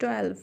12।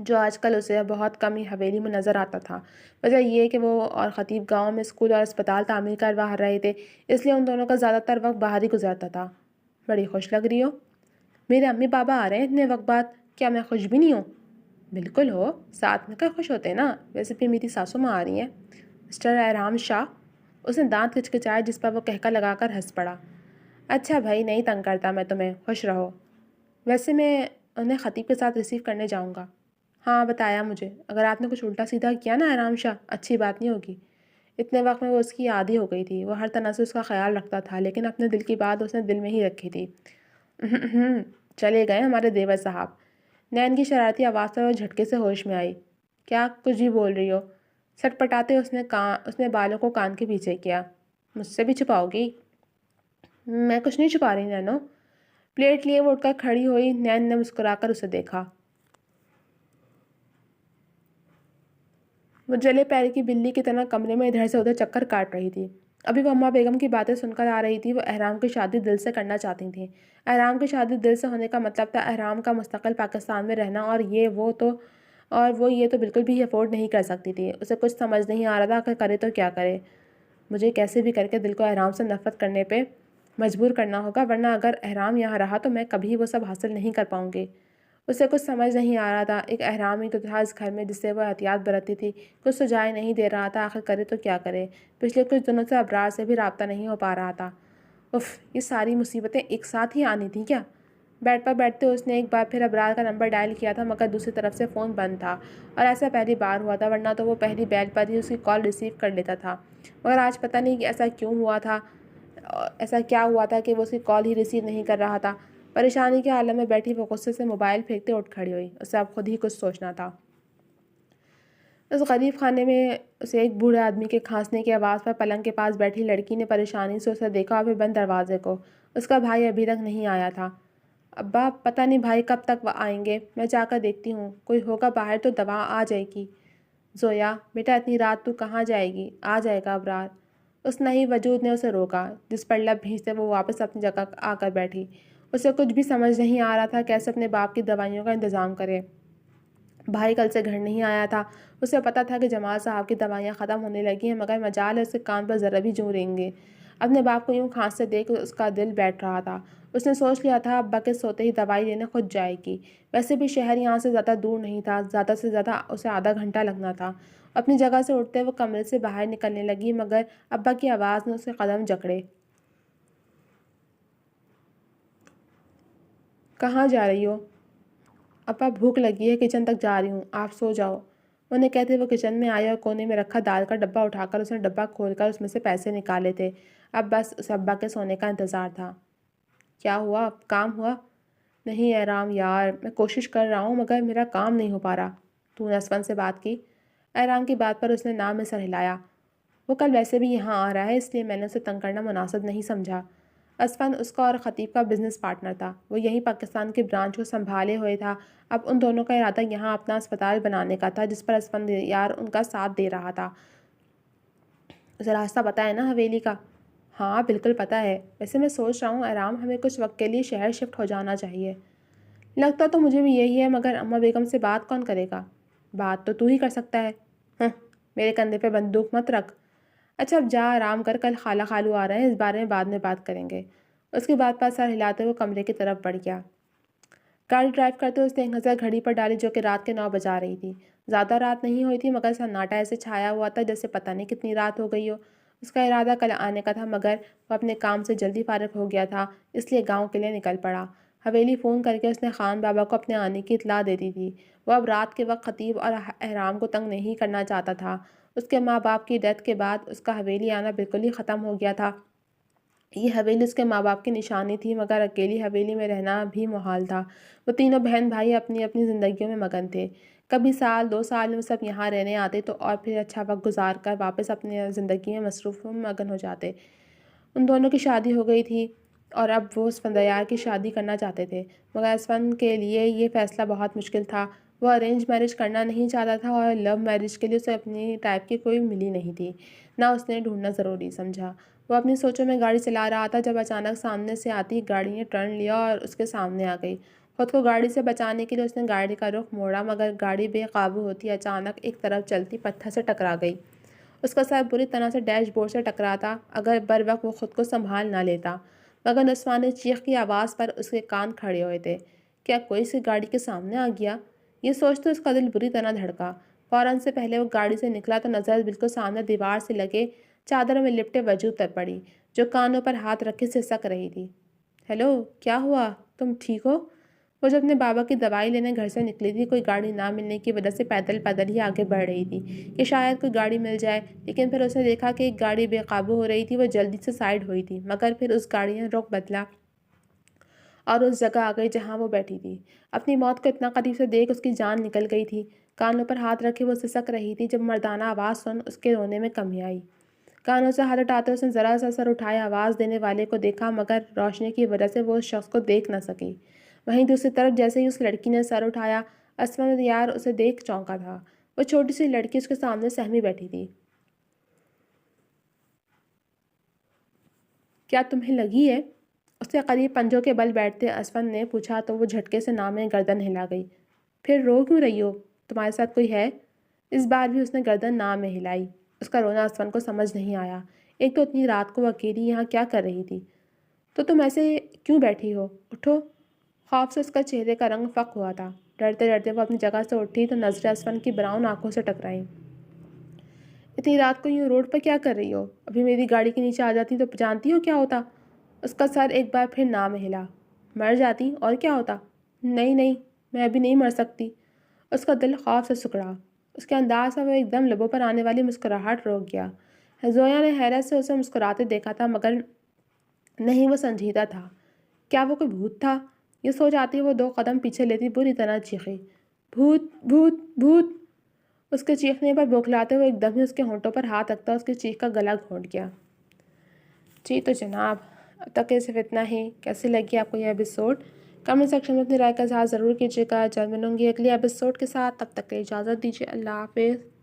جو آج کل اسے بہت کم ہی حویلی میں نظر آتا تھا۔ وجہ یہ کہ وہ اور خطیب گاؤں میں اسکول اور اسپتال تعمیر کروا رہے تھے، اس لیے ان دونوں کا زیادہ تر وقت باہر ہی گزرتا تھا۔ بڑی خوش لگ رہی ہو۔ میرے امی بابا آ رہے ہیں اتنے وقت بعد، کیا میں خوش بھی نہیں ہوں؟ بالکل ہو، ساتھ مل کر خوش ہوتے نا۔ ویسے بھی میری ساسو ماں آ رہی ہیں، مسٹر احرام شاہ۔ اس نے دانت کچکچائے جس پر وہ کہکا لگا کر ہنس پڑا۔ اچھا بھائی، نہیں تنگ کرتا میں تمہیں، خوش رہو۔ ویسے میں انہیں خطیب کے ساتھ ریسیو کرنے جاؤں گا۔ ہاں بتایا مجھے، اگر آپ نے کچھ الٹا سیدھا کیا نا احرام شاہ، اچھی بات نہیں ہوگی۔ اتنے وقت میں وہ اس کی عادی ہو گئی تھی، وہ ہر طرح سے اس کا خیال رکھتا تھا، لیکن اپنے دل کی بات اس نے دل میں ہی رکھی تھی۔ چلے گئے ہمارے دیور صاحب۔ نین کی شرارتی آواز پر وہ جھٹکے سے ہوش میں آئی۔ کیا کچھ بھی بول رہی ہو؟ سٹ پٹاتے اس نے بالوں کو کان کے پیچھے کیا۔ مجھ سے بھی چھپاؤ گی؟ میں کچھ نہیں چھپا رہی نینو۔ پلیٹ لیے وہ اٹھ کر کھڑی ہوئی۔ نین نے مسکرا کر اسے دیکھا۔ وہ جلے پیر کی بلی کی طرح کمرے میں ادھر سے ادھر چکر کاٹ رہی تھی۔ ابھی وہ اماں بیگم کی باتیں سن کر آ رہی تھی۔ وہ احرام کی شادی دل سے کرنا چاہتی تھیں۔ احرام کی شادی دل سے ہونے کا مطلب تھا احرام کا مستقل پاکستان میں رہنا، اور وہ یہ تو بالکل بھی افورڈ نہیں کر سکتی تھی۔ اسے کچھ سمجھ نہیں آ رہا تھا کہ کرے تو کیا کرے۔ مجھے کیسے بھی کر کے دل کو احرام سے نفرت کرنے پہ مجبور کرنا ہوگا، ورنہ اگر احرام یہاں رہا تو میں کبھی وہ سب حاصل نہیں کر پاؤں گی۔ اسے کچھ سمجھ نہیں آ رہا تھا۔ ایک احرام ہی تو تھا اس گھر میں جس سے وہ احتیاط برتتی تھی، کچھ سجائے نہیں دے رہا تھا، آخر کرے تو کیا کرے۔ پچھلے کچھ دنوں سے ابرار سے بھی رابطہ نہیں ہو پا رہا تھا۔ اف، یہ ساری مصیبتیں ایک ساتھ ہی آنی تھیں کیا؟ بیڈ پر بیٹھتے اس نے ایک بار پھر ابرار کا نمبر ڈائل کیا تھا، مگر دوسری طرف سے فون بند تھا، اور ایسا پہلی بار ہوا تھا، ورنہ تو وہ پہلی بیل پر ہی اس کی کال ریسیو کر لیتا تھا۔ مگر آج پتہ نہیں کہ ایسا کیا ہوا تھا کہ وہ اس کی کال ہی ریسیو نہیں کر رہا تھا۔ پریشانی کے عالم میں بیٹھی وہ غصے سے موبائل پھینکتے اٹھ کھڑی ہوئی۔ اسے اب خود ہی کچھ سوچنا تھا۔ اس غریب خانے میں اسے ایک بوڑھے آدمی کے کھانسنے کی آواز پر پلنگ کے پاس بیٹھی لڑکی نے پریشانی سے اسے دیکھا، اور پھر بند دروازے کو۔ اس کا بھائی ابھی تک نہیں آیا تھا۔ ابا، پتہ نہیں بھائی کب تک آئیں گے، میں جا کر دیکھتی ہوں، کوئی ہوگا باہر تو دوا آ جائے گی۔ زویا بیٹا، اتنی رات تو کہاں جائے گی؟ آ جائے گا ابرار۔ اس نئی وجود نے اسے روکا، جس پر لب بھیجتے وہ واپس اپنی جگہ آ کر بیٹھی۔ اسے کچھ بھی سمجھ نہیں آ رہا تھا کیسے اپنے باپ کی دوائیوں کا انتظام کرے۔ بھائی کل سے گھر نہیں آیا تھا۔ اسے پتہ تھا کہ جمال صاحب کی دوائیاں ختم ہونے لگی ہیں، مگر مجال ہے اس کے کان پر ذرا بھی جوں رہیں گے۔ اپنے باپ کو یوں کھانستے دیکھ اس کا دل بیٹھ رہا تھا۔ اس نے سوچ لیا تھا ابا کے سوتے ہی دوائی لینے خود جائے گی۔ ویسے بھی شہر یہاں سے زیادہ دور نہیں تھا، زیادہ سے زیادہ اسے آدھا گھنٹہ لگنا تھا۔ اپنی جگہ سے اٹھتے وہ کمرے سے باہر نکلنے لگی، مگر ابا کی آواز نے اس کے قدم جکڑے۔ کہاں جا رہی ہو؟ ابا بھوک لگی ہے، کچن تک جا رہی ہوں، آپ سو جاؤ۔ انہیں کہتے وہ کچن میں آئے اور کونے میں رکھا دال کا ڈبہ اٹھا کر اس نے ڈبہ کھول کر اس میں سے پیسے نکالے تھے۔ اب بس اسے ابا کے سونے کا انتظار تھا۔ کیا ہوا؟ کام ہوا؟ نہیں احرام یار، میں کوشش کر رہا ہوں مگر میرا کام نہیں ہو پا رہا۔ تو نے اسفن سے بات کی؟ احرام کی بات پر اس نے نام میں سر ہلایا۔ وہ کل ویسے بھی یہاں آ رہا ہے، اس لیے میں نے اسے تنگ کرنا مناسب نہیں سمجھا۔ اسفن اس کا اور خطیب کا بزنس پارٹنر تھا، وہ یہیں پاکستان کی برانچ کو سنبھالے ہوئے تھا۔ اب ان دونوں کا ارادہ یہاں اپنا اسپتال بنانے کا تھا، جس پر اسفن یار ان کا ساتھ دے رہا تھا۔ اسے راستہ پتہ ہے نا حویلی کا؟ ہاں بالکل پتہ ہے۔ ویسے میں سوچ رہا ہوں احرام ہمیں کچھ وقت کے لیے شہر شفٹ ہو جانا چاہیے۔ لگتا تو مجھے بھی یہی ہے، مگر اماں بیگم سے بات کون کرے گا؟ بات تو ہی کر سکتا ہے۔ میرے کندھے پہ بندوق مت رکھ۔ اچھا اب جا آرام کر، کل خالہ خالو آ رہے ہیں، اس بارے میں بعد میں بات کریں گے۔ اس کی بات پر سر ہلاتے وہ کمرے کی طرف بڑھ گیا۔ گاڑی ڈرائیو کرتے اس نے ایک نظر گھڑی پر ڈالی جو کہ رات کے 9 بجا رہی تھی۔ زیادہ رات نہیں ہوئی تھی، مگر سناٹا ایسے چھایا ہوا تھا جیسے پتہ نہیں کتنی رات ہو گئی ہو۔ اس کا ارادہ کل آنے کا تھا، مگر وہ اپنے کام سے جلدی فارغ ہو گیا تھا، اس لیے گاؤں کے لیے نکل پڑا۔ حویلی فون کر کے اس نے خان بابا کو اپنے آنے کی اطلاع دے دی تھی۔ وہ اب رات کے وقت خطیب اور احرام کو تنگ نہیں کرنا چاہتا تھا۔ اس کے ماں باپ کی ڈیتھ کے بعد اس کا حویلی آنا بالکل ہی ختم ہو گیا تھا۔ یہ حویلی اس کے ماں باپ کی نشانی تھی، مگر اکیلی حویلی میں رہنا بھی محال تھا۔ وہ تینوں بہن بھائی اپنی اپنی زندگیوں میں مگن تھے۔ کبھی سال 2 سال میں وہ سب یہاں رہنے آتے تو اور پھر اچھا وقت گزار کر واپس اپنی زندگی میں مصروف مگن ہو جاتے۔ ان دونوں کی شادی ہو گئی تھی اور اب وہ اسفندیار کی شادی کرنا چاہتے تھے، مگر اسفند کے لیے یہ فیصلہ بہت مشکل تھا۔ وہ ارینج میرج کرنا نہیں چاہتا تھا اور لو میرج کے لیے اسے اپنی ٹائپ کی کوئی ملی نہیں تھی، نہ اس نے ڈھونڈنا ضروری سمجھا۔ وہ اپنی سوچوں میں گاڑی چلا رہا تھا جب اچانک سامنے سے آتی گاڑی نے ٹرن لیا اور اس کے سامنے آ گئی۔ خود کو گاڑی سے بچانے کے لیے اس نے گاڑی کا رخ موڑا، مگر گاڑی بے قابو ہوتی اچانک ایک طرف چلتی پتھر سے ٹکرا گئی۔ اس کا سر بری طرح سے ڈیش بورڈ سے ٹکراتا اگر بر وقت وہ خود کو سنبھال نہ لیتا، مگر نسوانی چیخ کی آواز پر اس کے کان کھڑے ہوئے تھے۔ کیا کوئی اس کی گاڑی کے سامنے آ گیا؟ یہ سوچتے اس کا دل بری طرح دھڑکا۔ فوراً سے پہلے وہ گاڑی سے نکلا تو نظر بالکل سامنے دیوار سے لگے چادر میں لپٹے وجود پر پڑی، جو کانوں پر ہاتھ رکھے سسک رہی تھی۔ ہیلو، کیا ہوا؟ تم ٹھیک ہو؟ وہ جو اپنے بابا کی دوائی لینے گھر سے نکلی تھی، کوئی گاڑی نہ ملنے کی وجہ سے پیدل پیدل ہی آگے بڑھ رہی تھی کہ شاید کوئی گاڑی مل جائے، لیکن پھر اس نے دیکھا کہ ایک گاڑی بے قابو ہو رہی تھی۔ وہ جلدی سے سائیڈ ہوئی تھی، مگر پھر اس گاڑی نے رخ بدلا اور اس جگہ آ گئی جہاں وہ بیٹھی تھی۔ اپنی موت کو اتنا قریب سے دیکھ اس کی جان نکل گئی تھی۔ کانوں پر ہاتھ رکھے وہ سسک رہی تھی۔ جب مردانہ آواز سن اس کے رونے میں کمی آئی۔ کانوں سے ہاتھ اٹھاتے اس نے ذرا سا سر اٹھائے آواز دینے والے کو دیکھا، مگر روشنی کی وجہ سے وہ اس شخص کو دیکھ نہ سکی۔ وہیں دوسری طرف جیسے ہی اس لڑکی نے سر اٹھایا، اسفندیار اسے دیکھ چونکا تھا۔ وہ چھوٹی سی لڑکی اس کے سامنے سہمی بیٹھی تھی۔ کیا تمہیں لگی ہے؟ اس کے قریب پنجوں کے بل بیٹھتے اسفند نے پوچھا تو وہ جھٹکے سے نام میں گردن ہلا گئی۔ پھر رو کیوں رہی ہو؟ تمہارے ساتھ کوئی ہے؟ اس بار بھی اس نے گردن نام میں ہلائی۔ اس کا رونا اسفند کو سمجھ نہیں آیا۔ ایک تو اتنی رات کو وہ اکیلی یہاں کیا کر رہی تھی؟ تو تم ایسے کیوں بیٹھی ہو؟ اٹھو۔ خوف سے اس کا چہرے کا رنگ فق ہوا تھا۔ ڈرتے ڈرتے وہ اپنی جگہ سے اٹھی تو نظریں اسفند کی براؤن آنکھوں سے ٹکرائیں۔ اتنی رات کو یوں روڈ پر کیا کر رہی ہو؟ ابھی میری گاڑی کے نیچے آ جاتی تو جانتی ہو کیا ہوتا؟ اس کا سر ایک بار پھر نہ میں ہلا۔ مر جاتی اور کیا ہوتا؟ نہیں نہیں، میں ابھی نہیں مر سکتی۔ اس کا دل خوف سے سکڑا۔ اس کے انداز سے وہ ایک دم لبوں پر آنے والی مسکراہٹ روک گیا۔ زویا نے حیرت سے اسے مسکراتے دیکھا تھا، مگر نہیں، وہ سنجیدہ تھا۔ کیا وہ کوئی بھوت تھا؟ یہ سوچ آتی وہ 2 قدم پیچھے لیتی بری طرح چیخی، بھوت بھوت بھوت! اس کے چیخنے پر بوکھلاتے ہوئے ایک دم ہی اس کے ہونٹوں پر ہاتھ رکھتا اس کی چیخ کا گلا گھونٹ گیا۔ جی تو جناب، اب تک یہ صرف اتنا ہی۔ کیسی لگی آپ کو یہ ایپیسوڈ؟ کمنٹ سیکشن میں اپنی رائے کا اظہار ضرور کیجیے گا۔ جلد ملوں گی اگلی ایپیسوڈ کے ساتھ، تب تک کے لیے اجازت دیجیے۔ اللہ حافظ۔